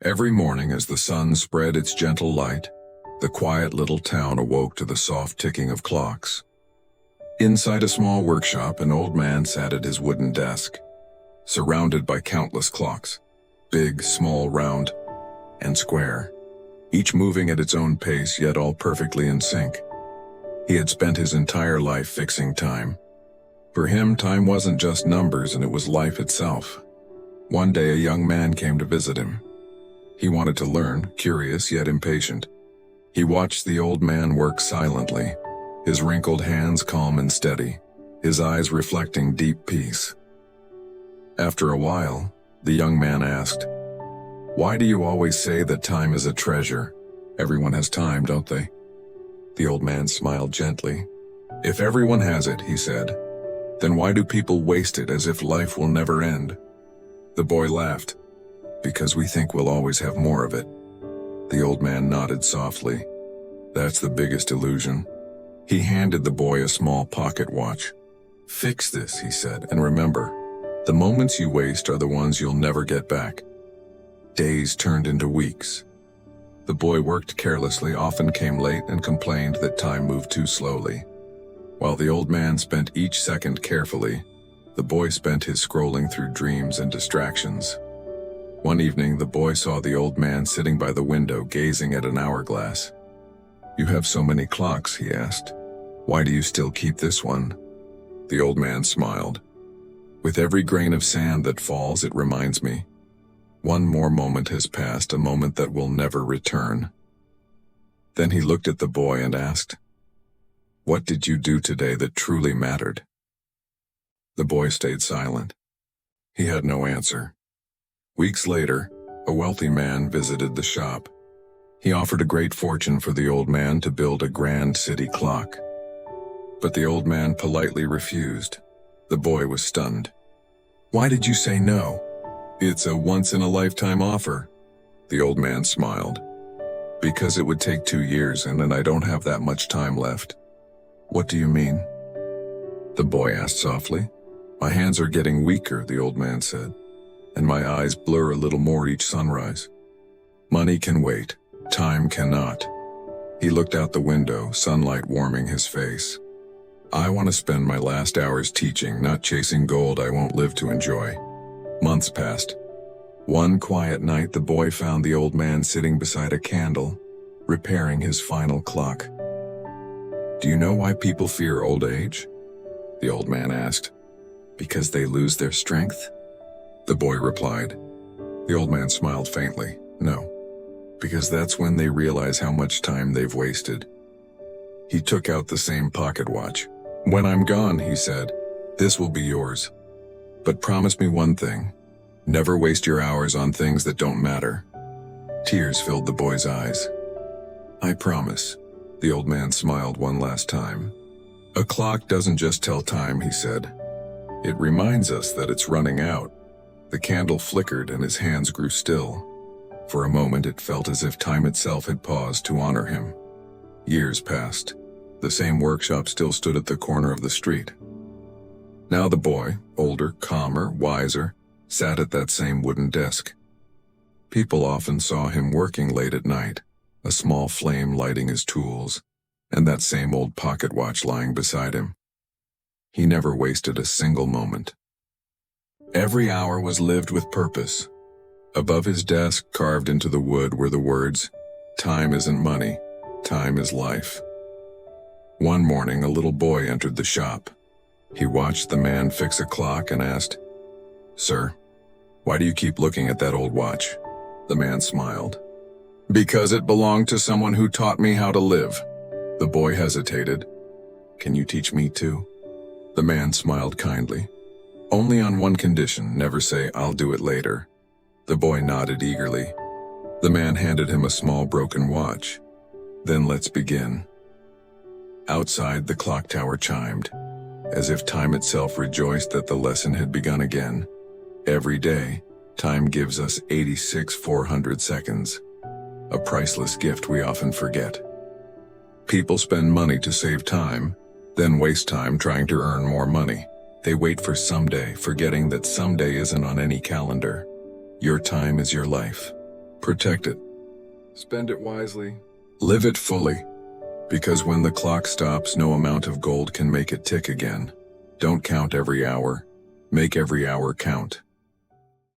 Every morning as the sun spread its gentle light, the quiet little town awoke to the soft ticking of clocks. Inside a small workshop, an old man sat at his wooden desk, surrounded by countless clocks, big, small, round, and square, each moving at its own pace, yet all perfectly in sync. He had spent his entire life fixing time. For him, time wasn't just numbers, and it was life itself. One day, a young man came to visit him. He wanted to learn, curious yet impatient. He watched the old man work silently, his wrinkled hands calm and steady, his eyes reflecting deep peace. After a while, the young man asked, "Why do you always say that time is a treasure? Everyone has time, don't they?" The old man smiled gently. "If everyone has it," he said, "then why do people waste it as if life will never end?" The boy laughed. "Because we think we'll always have more of it." The old man nodded softly. "That's the biggest illusion." He handed the boy a small pocket watch. "Fix this," he said, "and remember, the moments you waste are the ones you'll never get back." Days turned into weeks. The boy worked carelessly, often came late, and complained that time moved too slowly. While the old man spent each second carefully, the boy spent his scrolling through dreams and distractions. One evening, the boy saw the old man sitting by the window, gazing at an hourglass. "You have so many clocks," he asked. "Why do you still keep this one?" The old man smiled. "With every grain of sand that falls, it reminds me. One more moment has passed, a moment that will never return." Then he looked at the boy and asked, "What did you do today that truly mattered?" The boy stayed silent. He had no answer. Weeks later, a wealthy man visited the shop. He offered a great fortune for the old man to build a grand city clock. But the old man politely refused. The boy was stunned. "Why did you say no?" "It's a once-in-a-lifetime offer." The old man smiled. "Because it would take 2 years, and then I don't have that much time left." "What do you mean?" The boy asked softly. "My hands are getting weaker," the old man said, "and my eyes blur a little more each sunrise. Money can wait, time cannot." He looked out the window, sunlight warming his face. "I want to spend my last hours teaching, not chasing gold I won't live to enjoy." Months passed. One quiet night, the boy found the old man sitting beside a candle, repairing his final clock. "Do you know why people fear old age?" the old man asked. "Because they lose their strength?" the boy replied. The old man smiled faintly. "No, because that's when they realize how much time they've wasted." He took out the same pocket watch. "When I'm gone," he said, "this will be yours. But promise me one thing. Never waste your hours on things that don't matter." Tears filled the boy's eyes. "I promise." The old man smiled one last time. "A clock doesn't just tell time," he said. "It reminds us that it's running out." The candle flickered and his hands grew still. For a moment it felt as if time itself had paused to honor him. Years passed. The same workshop still stood at the corner of the street. Now the boy, older, calmer, wiser, sat at that same wooden desk. People often saw him working late at night, a small flame lighting his tools, and that same old pocket watch lying beside him. He never wasted a single moment. Every hour was lived with purpose. Above his desk, carved into the wood, were the words, "Time isn't money, time is life." One morning, a little boy entered the shop. He watched the man fix a clock and asked, "Sir, why do you keep looking at that old watch?" The man smiled. "Because it belonged to someone who taught me how to live." The boy hesitated. "Can you teach me too?" The man smiled kindly. "Only on one condition, never say, 'I'll do it later.'" The boy nodded eagerly. The man handed him a small broken watch. "Then let's begin." Outside, the clock tower chimed, as if time itself rejoiced that the lesson had begun again. Every day, time gives us 86,400 seconds, a priceless gift we often forget. People spend money to save time, then waste time trying to earn more money. They wait for someday, forgetting that someday isn't on any calendar. Your time is your life. Protect it. Spend it wisely. Live it fully. Because when the clock stops, no amount of gold can make it tick again. Don't count every hour. Make every hour count.